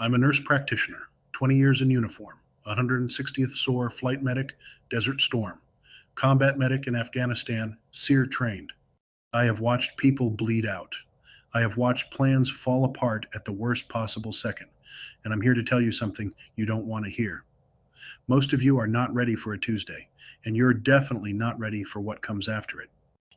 I'm a nurse practitioner, 20 years in uniform, 160th SOAR flight medic, Desert Storm, combat medic in Afghanistan, SERE-trained. I have watched people bleed out. I have watched plans fall apart at the worst possible second. And I'm here to tell you something you don't want to hear. Most of you are not ready for a Tuesday, and you're definitely not ready for what comes after it.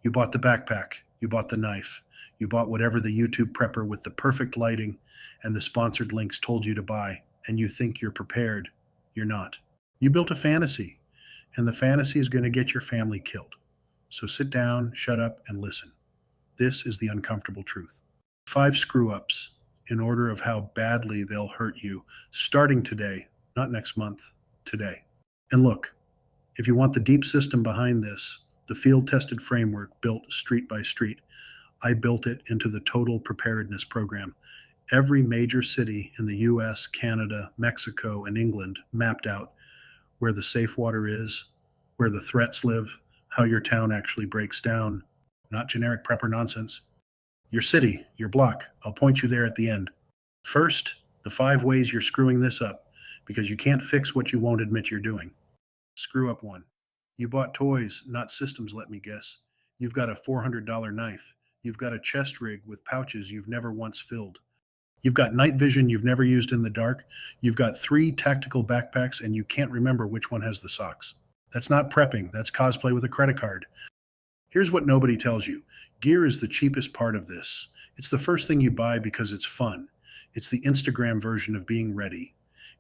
You bought the backpack, you bought the knife, you bought whatever the YouTube prepper with the perfect lighting and the sponsored links told you to buy, and you think you're prepared. You're not. You built a fantasy, and the fantasy is going to get your family killed. So sit down, shut up, and listen. This is the uncomfortable truth. 5 screw ups in order of how badly they'll hurt you, starting today, not next month, today. And look, if you want the deep system behind this, the field tested framework built street by street, I built it into the total preparedness program. Every major city in the US, Canada, Mexico, and England mapped out where the safe water is, where the threats live, how your town actually breaks down. Not generic prepper nonsense. Your city, your block, I'll point you there at the end. First, the 5 ways you're screwing this up because you can't fix what you won't admit you're doing. Screw up 1. You bought toys, not systems, let me guess. You've got a $400 knife. You've got a chest rig with pouches you've never once filled. You've got night vision you've never used in the dark. You've got 3 tactical backpacks and you can't remember which one has the socks. That's not prepping, that's cosplay with a credit card. Here's what nobody tells you. Gear is the cheapest part of this. It's the first thing you buy because it's fun. It's the Instagram version of being ready.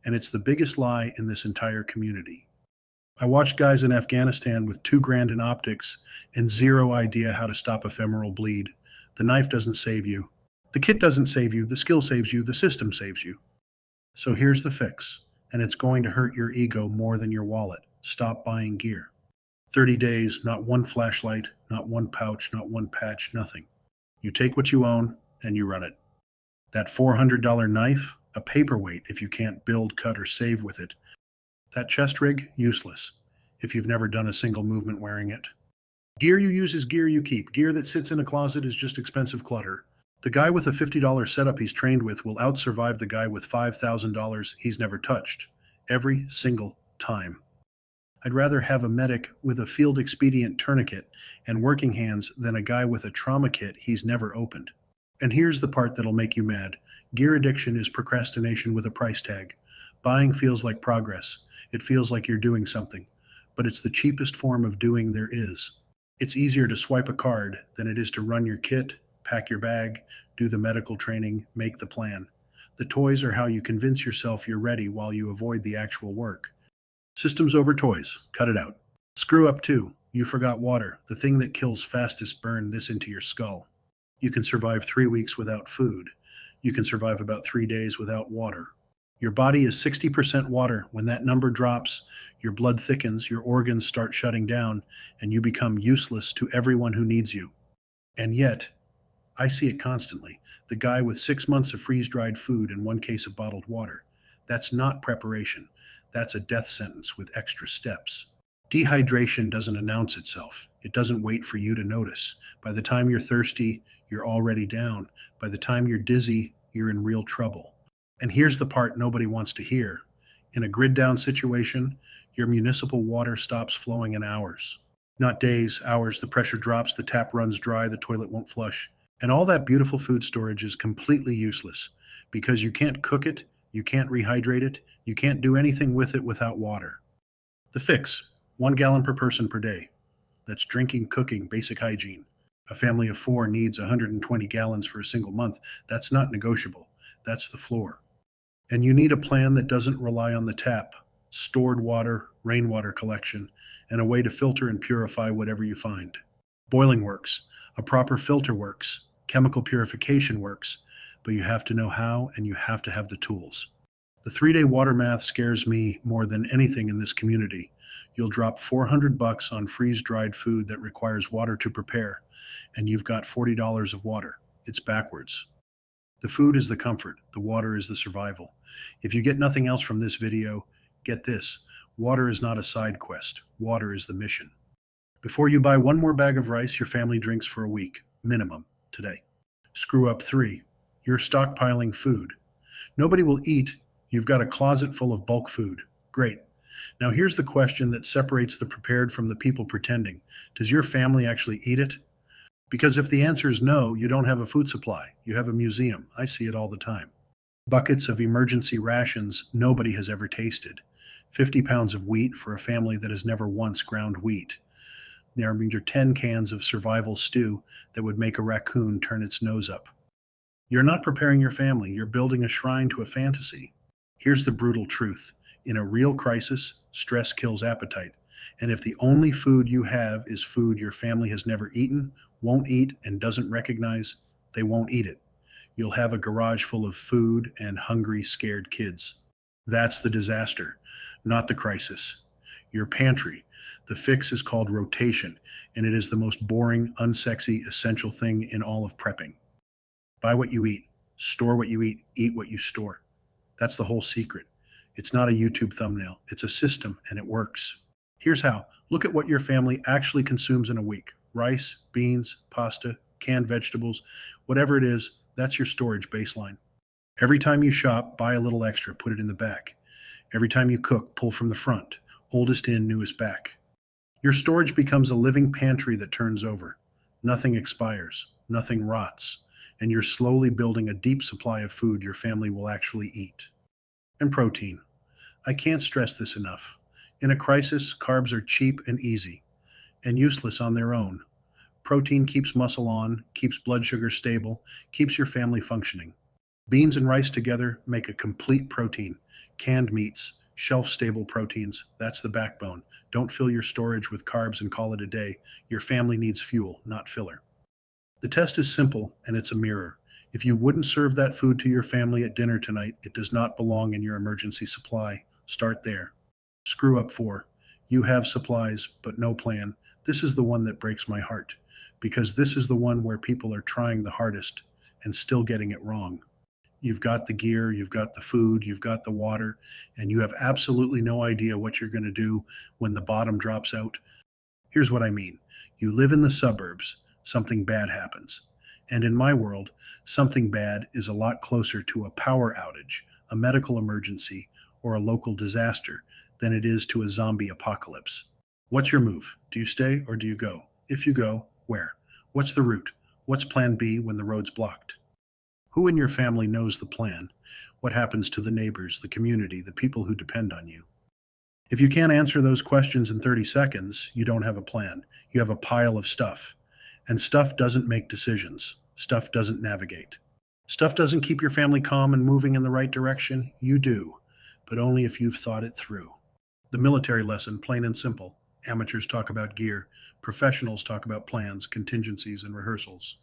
And it's the biggest lie in this entire community. I watched guys in Afghanistan with $2,000 in optics and 0 idea how to stop ephemeral bleed. The knife doesn't save you. The kit doesn't save you. The skill saves you. The system saves you. So here's the fix. And it's going to hurt your ego more than your wallet. Stop buying gear. 30 days, not one flashlight, not one pouch, not one patch, nothing. You take what you own and you run it. That $400 knife, a paperweight if you can't build, cut, or save with it. That chest rig, useless if you've never done a single movement wearing it. Gear you use is gear you keep. Gear that sits in a closet is just expensive clutter. The guy with a $50 setup he's trained with will outsurvive the guy with $5,000 he's never touched. Every single time. I'd rather have a medic with a field expedient tourniquet and working hands than a guy with a trauma kit he's never opened. And here's the part that'll make you mad. Gear addiction is procrastination with a price tag. Buying feels like progress. It feels like you're doing something. But it's the cheapest form of doing there is. It's easier to swipe a card than it is to run your kit, pack your bag, do the medical training, make the plan. The toys are how you convince yourself you're ready while you avoid the actual work. Systems over toys. Cut it out. Screw up 2. You forgot water, the thing that kills fastest. Burn this into your skull. You can survive 3 weeks without food. You can survive about 3 days without water. Your body is 60% water. When that number drops, your blood thickens, your organs start shutting down, and you become useless to everyone who needs you. And yet, I see it constantly. The guy with 6 months of freeze-dried food and 1 case of bottled water. That's not preparation. That's a death sentence with extra steps. Dehydration doesn't announce itself. It doesn't wait for you to notice. By the time you're thirsty, you're already down. By the time you're dizzy, you're in real trouble. And here's the part nobody wants to hear. In a grid-down situation, your municipal water stops flowing in hours. Not days, hours. The pressure drops, the tap runs dry, the toilet won't flush. And all that beautiful food storage is completely useless because you can't cook it, you can't rehydrate it, you can't do anything with it without water. The fix, 1 gallon per person per day. That's drinking, cooking, basic hygiene. A family of 4 needs 120 gallons for a single month. That's not negotiable. That's the floor. And you need a plan that doesn't rely on the tap, stored water, rainwater collection, and a way to filter and purify whatever you find. Boiling works. A proper filter works. Chemical purification works. But you have to know how, and you have to have the tools. The 3-day water math scares me more than anything in this community. You'll drop $400 on freeze-dried food that requires water to prepare, and you've got $40 of water. It's backwards. The food is the comfort. The water is the survival. If you get nothing else from this video, get this. Water is not a side quest. Water is the mission. Before you buy 1 more bag of rice, your family drinks for a week, minimum, today. Screw up 3. You're stockpiling food. Nobody will eat. You've got a closet full of bulk food. Great. Now, here's the question that separates the prepared from the people pretending. Does your family actually eat it? Because if the answer is no, you don't have a food supply. You have a museum. I see it all the time. Buckets of emergency rations nobody has ever tasted. 50 pounds of wheat for a family that has never once ground wheat. There are 10 cans of survival stew that would make a raccoon turn its nose up. You're not preparing your family, you're building a shrine to a fantasy. Here's the brutal truth. In a real crisis, stress kills appetite. And if the only food you have is food your family has never eaten, won't eat, and doesn't recognize, they won't eat it. You'll have a garage full of food and hungry, scared kids. That's the disaster, not the crisis. Your pantry. The fix is called rotation, and it is the most boring, unsexy, essential thing in all of prepping. Buy what you eat, store what you eat what you store. That's the whole secret. It's not a YouTube thumbnail, it's a system, and it works. Here's how. Look at what your family actually consumes in a week. Rice, beans, pasta, canned vegetables, whatever it is, that's your storage baseline. Every time you shop, buy a little extra, put it in the back. Every time you cook, pull from the front. Oldest in, newest back. Your storage becomes a living pantry that turns over. Nothing expires, nothing rots, and you're slowly building a deep supply of food your family will actually eat. And protein. I can't stress this enough. In a crisis, carbs are cheap and easy, and useless on their own. Protein keeps muscle on, keeps blood sugar stable, keeps your family functioning. Beans and rice together make a complete protein. Canned meats, shelf-stable proteins, that's the backbone. Don't fill your storage with carbs and call it a day. Your family needs fuel, not filler. The test is simple, and it's a mirror. If you wouldn't serve that food to your family at dinner tonight, it does not belong in your emergency supply. Start there. Screw up 4. You have supplies, but no plan. This is the one that breaks my heart, because this is the one where people are trying the hardest and still getting it wrong. You've got the gear, you've got the food, you've got the water, and you have absolutely no idea what you're going to do when the bottom drops out. Here's what I mean. You live in the suburbs, something bad happens. And in my world, something bad is a lot closer to a power outage, a medical emergency, or a local disaster than it is to a zombie apocalypse. What's your move? Do you stay or do you go? If you go, where? What's the route? What's plan B when the road's blocked? Who in your family knows the plan? What happens to the neighbors, the community, the people who depend on you? If you can't answer those questions in 30 seconds, you don't have a plan. You have a pile of stuff. And stuff doesn't make decisions. Stuff doesn't navigate. Stuff doesn't keep your family calm and moving in the right direction. You do, but only if you've thought it through. The military lesson, plain and simple. Amateurs talk about gear. Professionals talk about plans, contingencies, and rehearsals.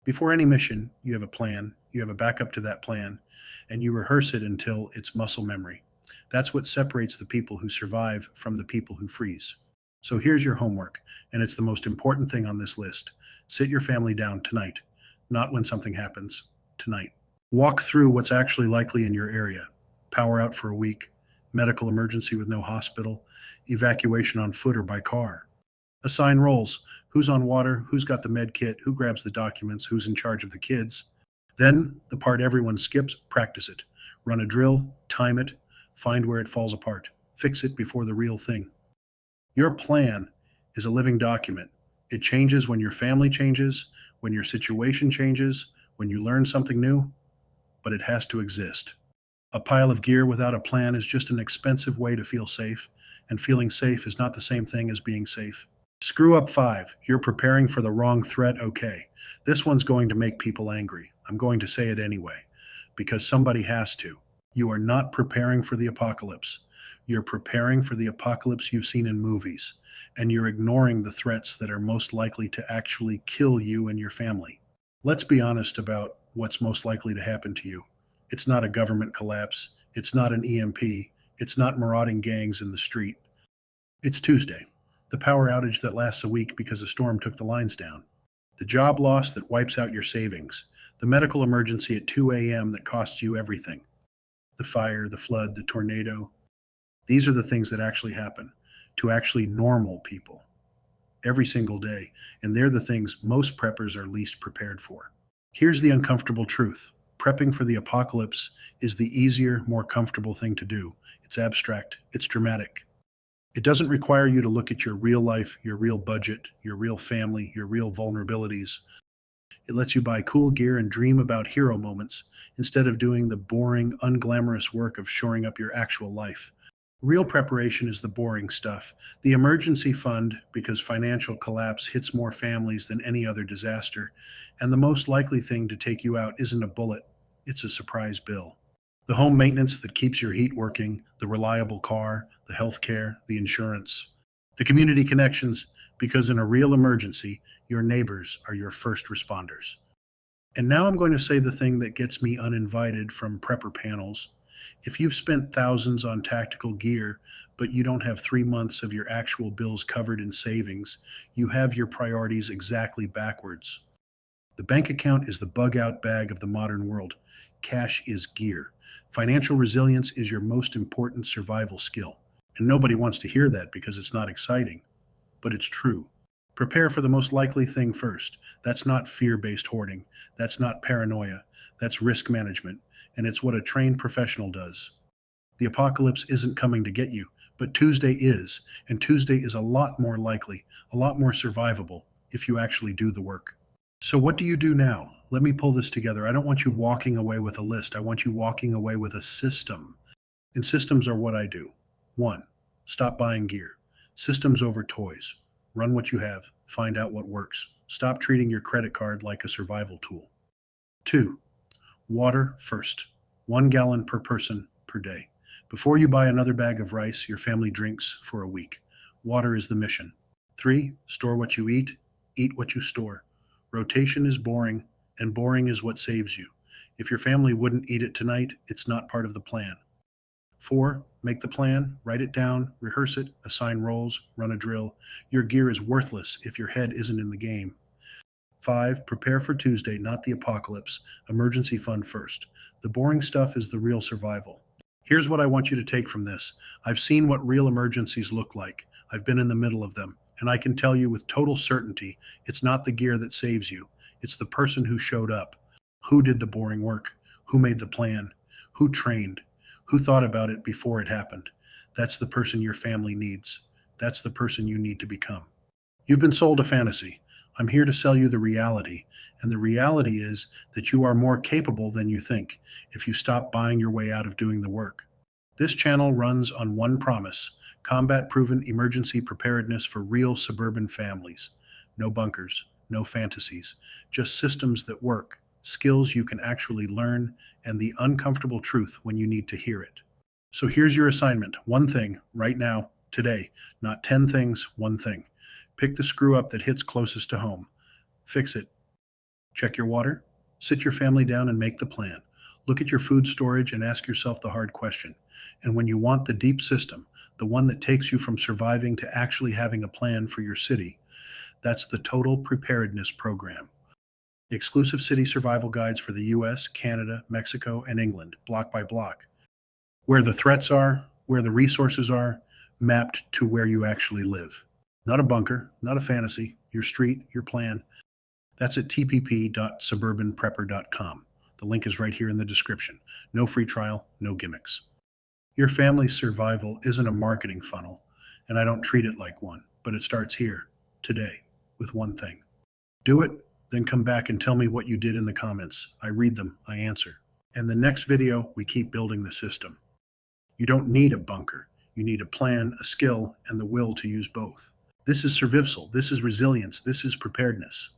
Before any mission, you have a plan, you have a backup to that plan, and you rehearse it until it's muscle memory. That's what separates the people who survive from the people who freeze. So here's your homework, and it's the most important thing on this list. Sit your family down tonight, not when something happens, tonight. Walk through what's actually likely in your area. Power out for a week, medical emergency with no hospital, evacuation on foot or by car. Assign roles. Who's on water? Who's got the med kit? Who grabs the documents? Who's in charge of the kids? Then, the part everyone skips, practice it. Run a drill, time it, find where it falls apart. Fix it before the real thing. Your plan is a living document. It changes when your family changes, when your situation changes, when you learn something new, but it has to exist. A pile of gear without a plan is just an expensive way to feel safe, and feeling safe is not the same thing as being safe. Screw up 5. You're preparing for the wrong threat, okay. This one's going to make people angry. I'm going to say it anyway, because somebody has to. You are not preparing for the apocalypse. You're preparing for the apocalypse you've seen in movies, and you're ignoring the threats that are most likely to actually kill you and your family. Let's be honest about what's most likely to happen to you. It's not a government collapse. It's not an EMP. It's not marauding gangs in the street. It's Tuesday, the power outage that lasts a week because a storm took the lines down. The job loss that wipes out your savings. The medical emergency at 2 a.m. that costs you everything. The fire, the flood, the tornado. These are the things that actually happen to actually normal people every single day, and they're the things most preppers are least prepared for. Here's the uncomfortable truth. Prepping for the apocalypse is the easier, more comfortable thing to do. It's abstract, it's dramatic. It doesn't require you to look at your real life, your real budget, your real family, your real vulnerabilities. It lets you buy cool gear and dream about hero moments instead of doing the boring, unglamorous work of shoring up your actual life. Real preparation is the boring stuff. The emergency fund, because financial collapse hits more families than any other disaster, and the most likely thing to take you out isn't a bullet, it's a surprise bill. The home maintenance that keeps your heat working, the reliable car, the health care, the insurance, the community connections, because in a real emergency, your neighbors are your first responders. And now I'm going to say the thing that gets me uninvited from prepper panels. If you've spent thousands on tactical gear, but you don't have 3 months of your actual bills covered in savings, you have your priorities exactly backwards. The bank account is the bug out bag of the modern world. Cash is gear. Financial resilience is your most important survival skill. And nobody wants to hear that because it's not exciting, but it's true. Prepare for the most likely thing first. That's not fear based hoarding. That's not paranoia. That's risk management. And it's what a trained professional does. The apocalypse isn't coming to get you, but Tuesday is. And Tuesday is a lot more likely, a lot more survivable if you actually do the work. So, what do you do now? Let me pull this together. I don't want you walking away with a list. I want you walking away with a system. And systems are what I do. 1. Stop buying gear. Systems over toys. Run what you have. Find out what works. Stop treating your credit card like a survival tool. 2. Water first. 1 gallon per person per day. Before you buy another bag of rice your family drinks for a week. Water is the mission. 3. Store what you eat what you store. Rotation is boring, and boring is what saves you. If your family wouldn't eat it tonight, it's not part of the plan. 4. Make the plan, write it down, rehearse it, assign roles, run a drill. Your gear is worthless if your head isn't in the game. 5. Prepare for Tuesday, not the apocalypse. Emergency fund first. The boring stuff is the real survival. Here's what I want you to take from this. I've seen what real emergencies look like. I've been in the middle of them. And I can tell you with total certainty, it's not the gear that saves you. It's the person who showed up, who did the boring work, who made the plan, who trained, who thought about it before it happened. That's the person your family needs. That's the person you need to become. You've been sold a fantasy. I'm here to sell you the reality. And the reality is that you are more capable than you think if you stop buying your way out of doing the work. This channel runs on one promise: combat-proven emergency preparedness for real suburban families. No bunkers, no fantasies, just systems that work, skills you can actually learn, and the uncomfortable truth when you need to hear it. So here's your assignment. One thing, right now, today. Not 10 things, one thing. Pick the screw up that hits closest to home. Fix it. Check your water. Sit your family down and make the plan. Look at your food storage and ask yourself the hard question. And when you want the deep system, the one that takes you from surviving to actually having a plan for your city, that's the Total Preparedness Program. Exclusive city survival guides for the US, Canada, Mexico, and England, block by block. Where the threats are, where the resources are, mapped to where you actually live. Not a bunker, not a fantasy, your street, your plan. That's at tpp.suburbanprepper.com. The link is right here in the description. No free trial, no gimmicks. Your family's survival isn't a marketing funnel, and I don't treat it like one, but it starts here, today, with one thing. Do it, then come back and tell me what you did in the comments. I read them, I answer. And the next video, we keep building the system. You don't need a bunker. You need a plan, a skill, and the will to use both. This is survival. This is resilience. This is preparedness.